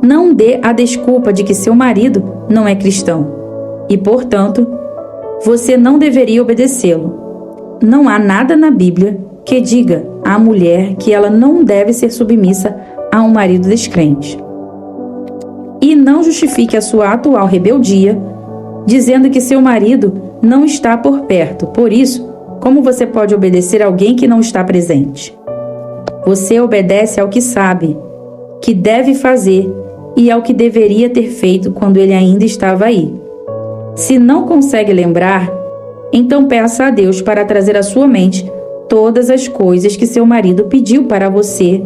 Não dê a desculpa de que seu marido não é cristão e, portanto, você não deveria obedecê-lo. Não há nada na Bíblia que diga à mulher que ela não deve ser submissa a um marido descrente. E não justifique a sua atual rebeldia dizendo que seu marido não está por perto. Por isso, como você pode obedecer a alguém que não está presente? Você obedece ao que sabe, que deve fazer e ao que deveria ter feito quando ele ainda estava aí. Se não consegue lembrar, então peça a Deus para trazer à sua mente todas as coisas que seu marido pediu para você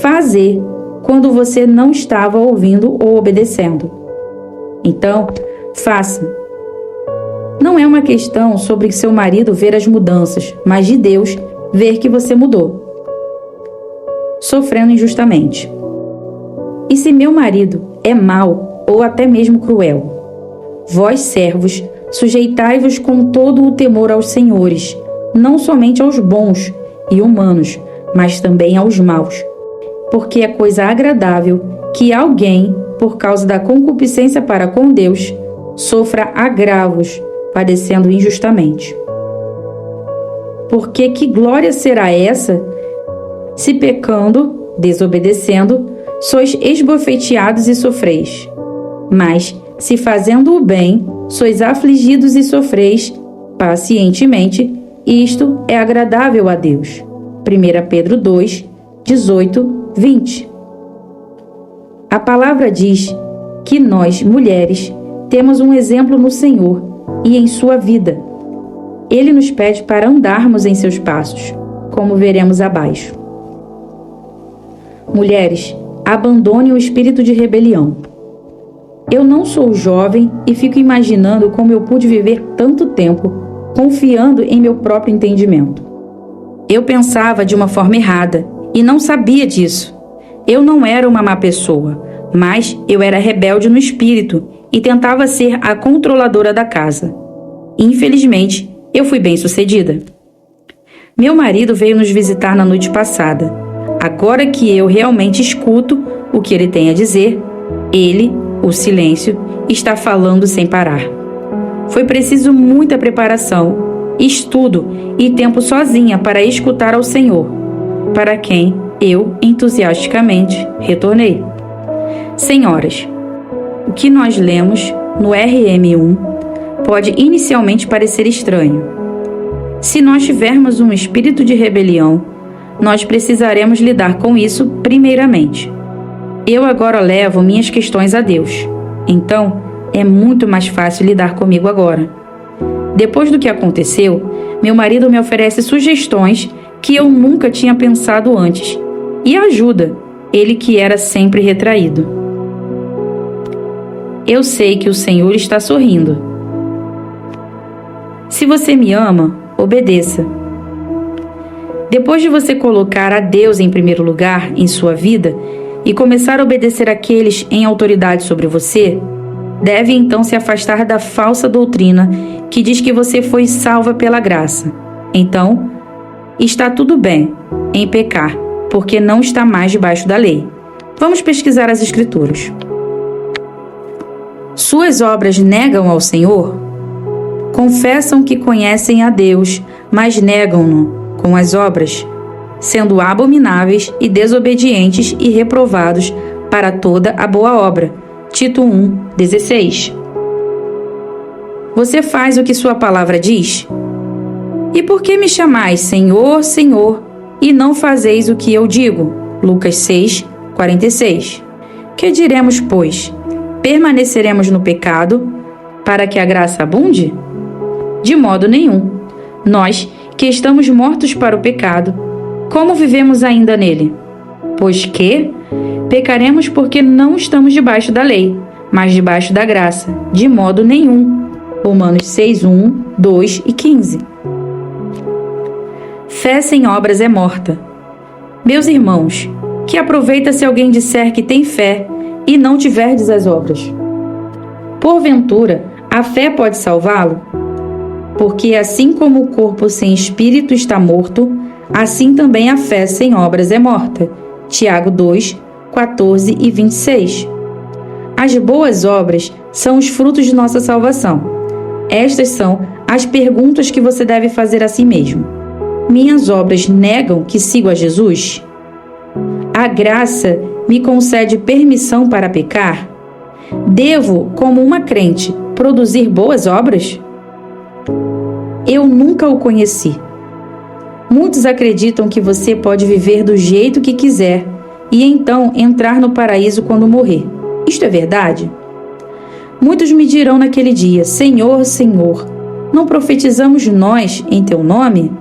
fazer quando você não estava ouvindo ou obedecendo. Então, faça. Não é uma questão sobre seu marido ver as mudanças, mas de Deus ver que você mudou, sofrendo injustamente. E se meu marido é mau ou até mesmo cruel? Vós, servos, sujeitai-vos com todo o temor aos senhores, não somente aos bons e humanos, mas também aos maus. Porque é coisa agradável que alguém, por causa da concupiscência para com Deus, sofra agravos, padecendo injustamente. Porque que glória será essa, se pecando, desobedecendo, sois esbofeteados e sofreis. Mas, se fazendo o bem, sois afligidos e sofreis pacientemente, isto é agradável a Deus. 1 Pedro 2, 18, 20. A palavra diz que nós, mulheres, temos um exemplo no Senhor e em sua vida. Ele nos pede para andarmos em seus passos, como veremos abaixo. Mulheres, abandone o espírito de rebelião. Eu não sou jovem e fico imaginando como eu pude viver tanto tempo confiando em meu próprio entendimento. Eu pensava de uma forma errada e não sabia disso. Eu não era uma má pessoa, mas eu era rebelde no espírito e tentava ser a controladora da casa. Infelizmente, eu fui bem-sucedida. Meu marido veio nos visitar na noite passada. Agora que eu realmente escuto o que ele tem a dizer, ele, o silêncio, está falando sem parar. Foi preciso muita preparação, estudo e tempo sozinha para escutar ao Senhor, para quem eu entusiasticamente retornei. Senhoras, o que nós lemos no RM1 pode inicialmente parecer estranho. Se nós tivermos um espírito de rebelião, nós precisaremos lidar com isso primeiramente. Eu agora levo minhas questões a Deus, então é muito mais fácil lidar comigo agora. Depois do que aconteceu, meu marido me oferece sugestões que eu nunca tinha pensado antes e ajuda, ele que era sempre retraído. Eu sei que o Senhor está sorrindo. Se você me ama, obedeça. Depois de você colocar a Deus em primeiro lugar em sua vida e começar a obedecer àqueles em autoridade sobre você, deve então se afastar da falsa doutrina que diz que você foi salva pela graça. Então, está tudo bem em pecar, porque não está mais debaixo da lei. Vamos pesquisar as Escrituras. Suas obras negam ao Senhor? Confessam que conhecem a Deus, mas negam-no com as obras, sendo abomináveis e desobedientes e reprovados para toda a boa obra. Tito 1:16. Você faz o que sua palavra diz? E por que me chamais Senhor, Senhor, e não fazeis o que eu digo? Lucas 6:46. Que diremos, pois? Permaneceremos no pecado para que a graça abunde? De modo nenhum. Nós, que estamos mortos para o pecado, como vivemos ainda nele? Pois que pecaremos porque não estamos debaixo da lei, mas debaixo da graça. De modo nenhum. Romanos 6:1, 2 e 15. Fé sem obras é morta. Meus irmãos, que aproveita se alguém disser que tem fé e não tiverdes as obras? Porventura, a fé pode salvá-lo? Porque assim como o corpo sem espírito está morto, assim também a fé sem obras é morta. Tiago 2, 14 e 26. As boas obras são os frutos de nossa salvação. Estas são as perguntas que você deve fazer a si mesmo. Minhas obras negam que sigo a Jesus? A graça me concede permissão para pecar? Devo, como uma crente, produzir boas obras? Eu nunca o conheci. Muitos acreditam que você pode viver do jeito que quiser e então entrar no paraíso quando morrer. Isto é verdade? Muitos me dirão naquele dia: Senhor, Senhor, não profetizamos nós em teu nome?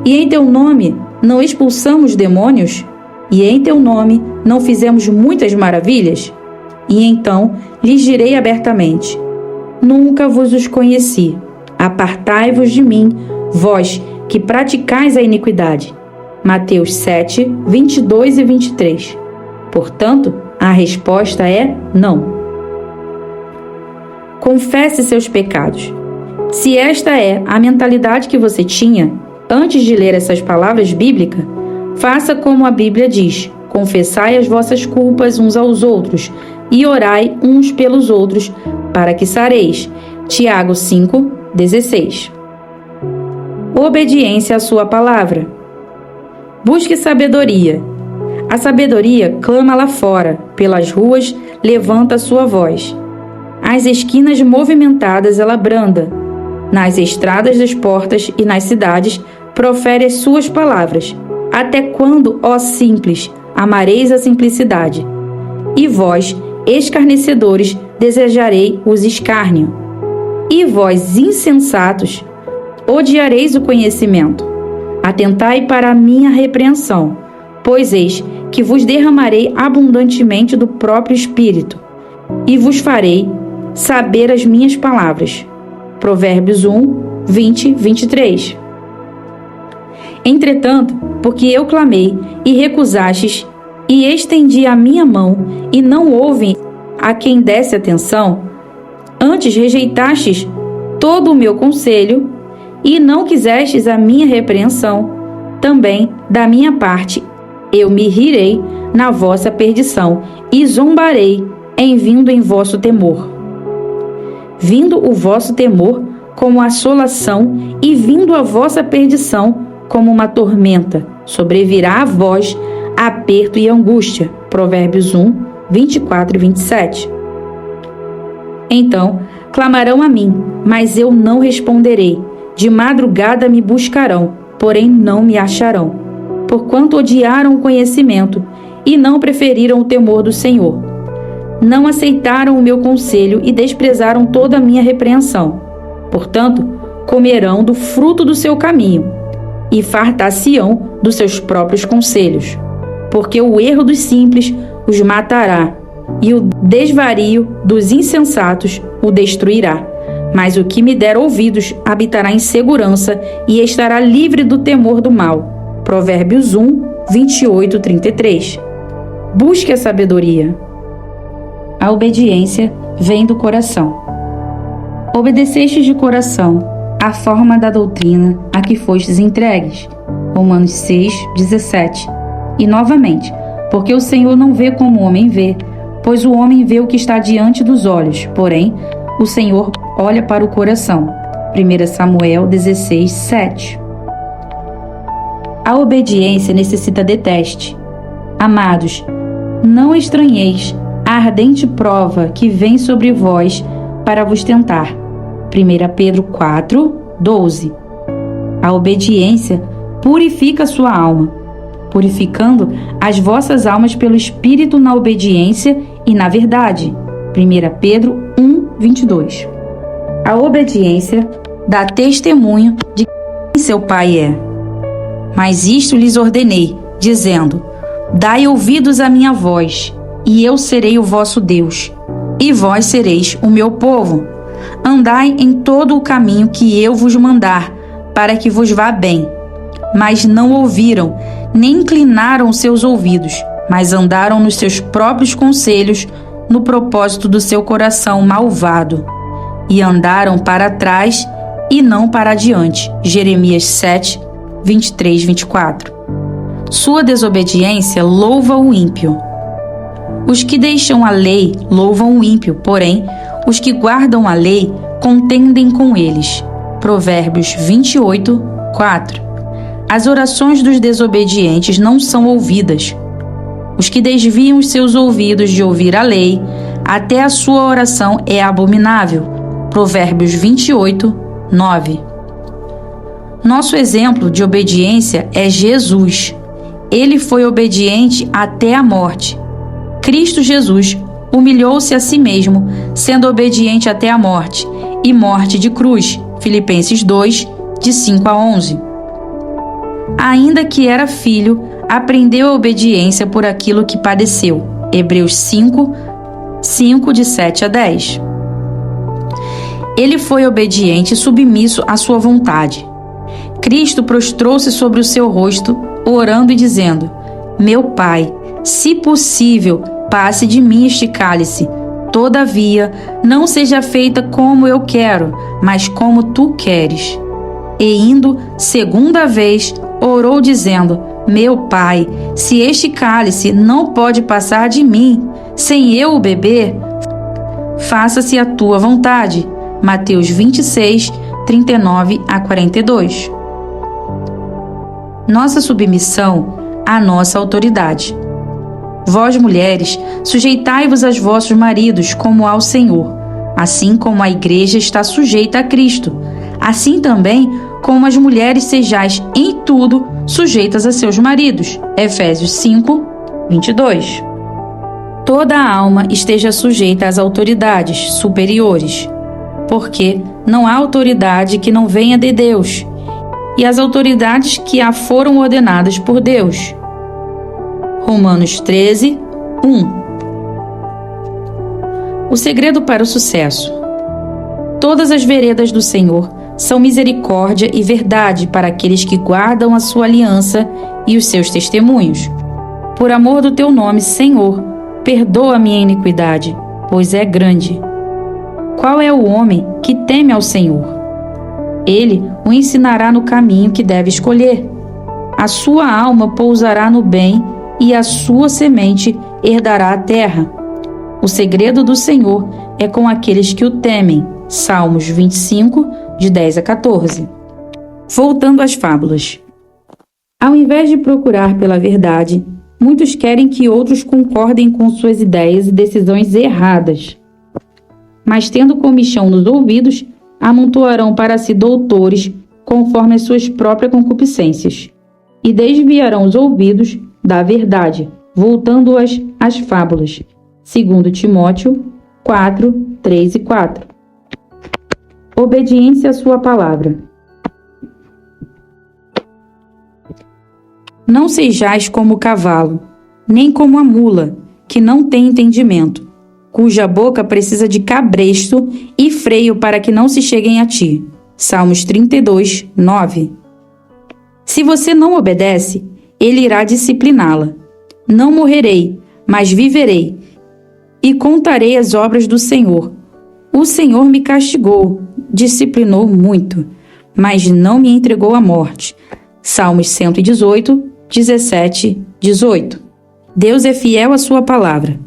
E em teu nome não expulsamos demônios? E em teu nome não fizemos muitas maravilhas? E então lhes direi abertamente: nunca vos os conheci. Apartai-vos de mim, vós que praticais a iniquidade. Mateus 7, 22 e 23. Portanto, a resposta é não. Confesse seus pecados. Se esta é a mentalidade que você tinha antes de ler essas palavras bíblicas, faça como a Bíblia diz: confessai as vossas culpas uns aos outros e orai uns pelos outros para que sareis. Tiago 5:16. Obediência à sua palavra. Busque sabedoria. A sabedoria clama lá fora, pelas ruas levanta sua voz. Às esquinas movimentadas ela branda. Nas estradas das portas e nas cidades profere as suas palavras. Até quando, ó simples, amareis a simplicidade? E vós, escarnecedores, desejarei os escárnio. E vós, insensatos, odiareis o conhecimento. Atentai para a minha repreensão, pois eis que vos derramarei abundantemente do próprio Espírito, e vos farei saber as minhas palavras. Provérbios 1, 20, 23. Entretanto, porque eu clamei e recusastes, e estendi a minha mão, e não houve a quem desse atenção, antes rejeitastes todo o meu conselho, e não quisestes a minha repreensão, também, da minha parte, eu me rirei na vossa perdição, e zombarei em vosso temor. Vindo o vosso temor como assolação, e vindo a vossa perdição como uma tormenta, sobrevirá a vós aperto e angústia. Provérbios 1, 24 e 27. Então clamarão a mim, mas eu não responderei. De madrugada me buscarão, porém não me acharão. Porquanto odiaram o conhecimento e não preferiram o temor do Senhor. Não aceitaram o meu conselho e desprezaram toda a minha repreensão. Portanto, comerão do fruto do seu caminho e fartar-se-ão dos seus próprios conselhos. Porque o erro dos simples os matará e o desvario dos insensatos o destruirá. Mas o que me der ouvidos habitará em segurança e estará livre do temor do mal. Provérbios 1, 28, 33. Busque a sabedoria. A obediência vem do coração. Obedecestes de coração a forma da doutrina a que fostes entregues. Romanos 6, 17. E novamente, porque o Senhor não vê como o homem vê, pois o homem vê o que está diante dos olhos, porém, o Senhor olha para o coração. 1 Samuel 16, 7. A obediência necessita de teste. Amados, não estranheis a ardente prova que vem sobre vós para vos tentar. 1 Pedro 4, 12. A obediência purifica sua alma, purificando as vossas almas pelo Espírito na obediência e na verdade. 1 Pedro 1, 22. A obediência dá testemunho de quem seu Pai é. Mas isto lhes ordenei, dizendo: dai ouvidos à minha voz, e eu serei o vosso Deus, e vós sereis o meu povo. Andai em todo o caminho que eu vos mandar, para que vos vá bem. Mas não ouviram, nem inclinaram seus ouvidos, mas andaram nos seus próprios conselhos, no propósito do seu coração malvado. E andaram para trás e não para adiante. Jeremias 7, 23, 24. Sua desobediência louva o ímpio. Os que deixam a lei louvam o ímpio, porém, os que guardam a lei contendem com eles. Provérbios 28, 4. As orações dos desobedientes não são ouvidas. Os que desviam os seus ouvidos de ouvir a lei, até a sua oração é abominável. Provérbios 28, 9. Nosso exemplo de obediência é Jesus. Ele foi obediente até a morte. Cristo Jesus humilhou-se a si mesmo, sendo obediente até a morte, e morte de cruz. Filipenses 2, de 5 a 11. Ainda que era filho, aprendeu a obediência por aquilo que padeceu. Hebreus 5, 5, de 7 a 10. Ele foi obediente e submisso à sua vontade. Cristo prostrou-se sobre o seu rosto, orando e dizendo: meu Pai, se possível, passe de mim este cálice. Todavia, não seja feita como eu quero, mas como tu queres. E indo, segunda vez, orou dizendo: meu Pai, se este cálice não pode passar de mim, sem eu o beber, faça-se a tua vontade. Mateus 26, 39 a 42. Nossa submissão à nossa autoridade. Vós, mulheres, sujeitai-vos aos vossos maridos como ao Senhor, assim como a igreja está sujeita a Cristo. Assim também, como as mulheres sejais em tudo sujeitas a seus maridos. Efésios 5, 22. Toda a alma esteja sujeita às autoridades superiores, porque não há autoridade que não venha de Deus, e as autoridades que a foram ordenadas por Deus. Romanos 13, 1. O segredo para o sucesso. Todas as veredas do Senhor são misericórdia e verdade para aqueles que guardam a sua aliança e os seus testemunhos. Por amor do teu nome, Senhor, perdoa minha iniquidade, pois é grande. Qual é o homem que teme ao Senhor? Ele o ensinará no caminho que deve escolher. A sua alma pousará no bem e a sua semente herdará a terra. O segredo do Senhor é com aqueles que o temem. Salmos 25, de 10 a 14. Voltando às fábulas. Ao invés de procurar pela verdade, muitos querem que outros concordem com suas ideias e decisões erradas. Mas tendo comichão nos ouvidos, amontoarão para si doutores conforme as suas próprias concupiscências, e desviarão os ouvidos da verdade, voltando-as às fábulas. 2 Timóteo 4, 3 e 4. Obediência à sua palavra. Não sejais como o cavalo, nem como a mula, que não tem entendimento, cuja boca precisa de cabresto e freio para que não se cheguem a ti. Salmos 32, 9. Se você não obedece, ele irá discipliná-la. Não morrerei, mas viverei, e contarei as obras do Senhor. O Senhor me castigou, disciplinou muito, mas não me entregou à morte. Salmos 118, 17, 18. Deus é fiel à sua palavra.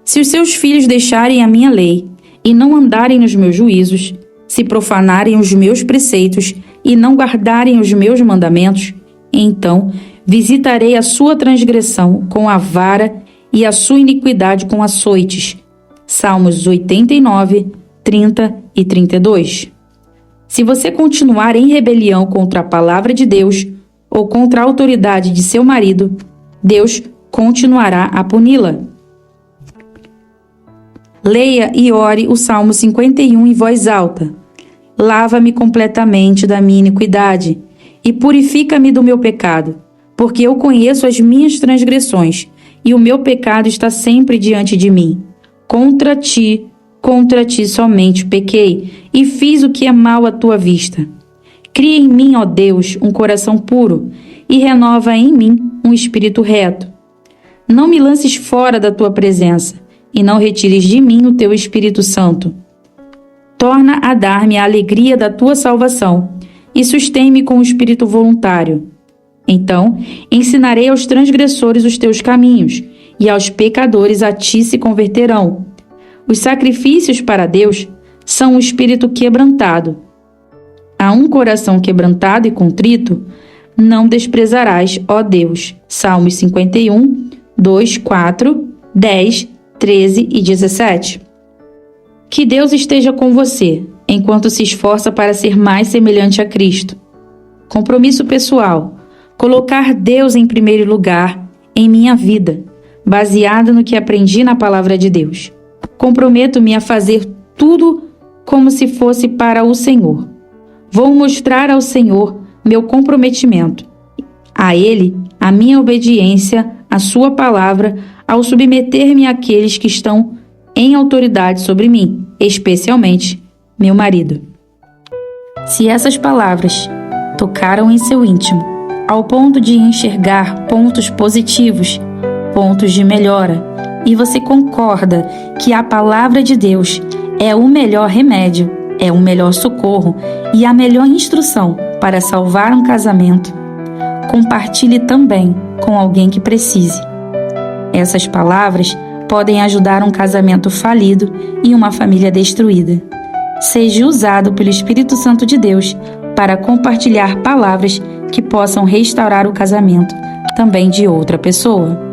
Se os seus filhos deixarem a minha lei e não andarem nos meus juízos, se profanarem os meus preceitos e não guardarem os meus mandamentos, então visitarei a sua transgressão com a vara e a sua iniquidade com açoites. Salmos 89, 30 e 32. Se você continuar em rebelião contra a palavra de Deus ou contra a autoridade de seu marido, Deus continuará a puni-la. Leia e ore o Salmo 51 em voz alta. Lava-me completamente da minha iniquidade e purifica-me do meu pecado, porque eu conheço as minhas transgressões e o meu pecado está sempre diante de mim. Contra ti somente pequei e fiz o que é mal à tua vista. Cria em mim, ó Deus, um coração puro e renova em mim um espírito reto. Não me lances fora da tua presença e não retires de mim o teu Espírito Santo. Torna a dar-me a alegria da tua salvação e sustém-me com o espírito voluntário. Então ensinarei aos transgressores os teus caminhos, e aos pecadores a ti se converterão. Os sacrifícios para Deus são um espírito quebrantado. A um coração quebrantado e contrito não desprezarás, ó Deus. Salmos 51, 2, 4, 10, 13 e 17. Que Deus esteja com você, enquanto se esforça para ser mais semelhante a Cristo. Compromisso pessoal. Colocar Deus em primeiro lugar em minha vida, baseado no que aprendi na palavra de Deus. Comprometo-me a fazer tudo como se fosse para o Senhor. Vou mostrar ao Senhor meu comprometimento, a Ele a minha obediência à sua palavra ao submeter-me àqueles que estão em autoridade sobre mim, especialmente meu marido. Se essas palavras tocaram em seu íntimo, ao ponto de enxergar pontos positivos, pontos de melhora, e você concorda que a palavra de Deus é o melhor remédio, é o melhor socorro e a melhor instrução para salvar um casamento, compartilhe também com alguém que precise. Essas palavras podem ajudar um casamento falido e uma família destruída. Seja usado pelo Espírito Santo de Deus para compartilhar palavras que possam restaurar o casamento também de outra pessoa.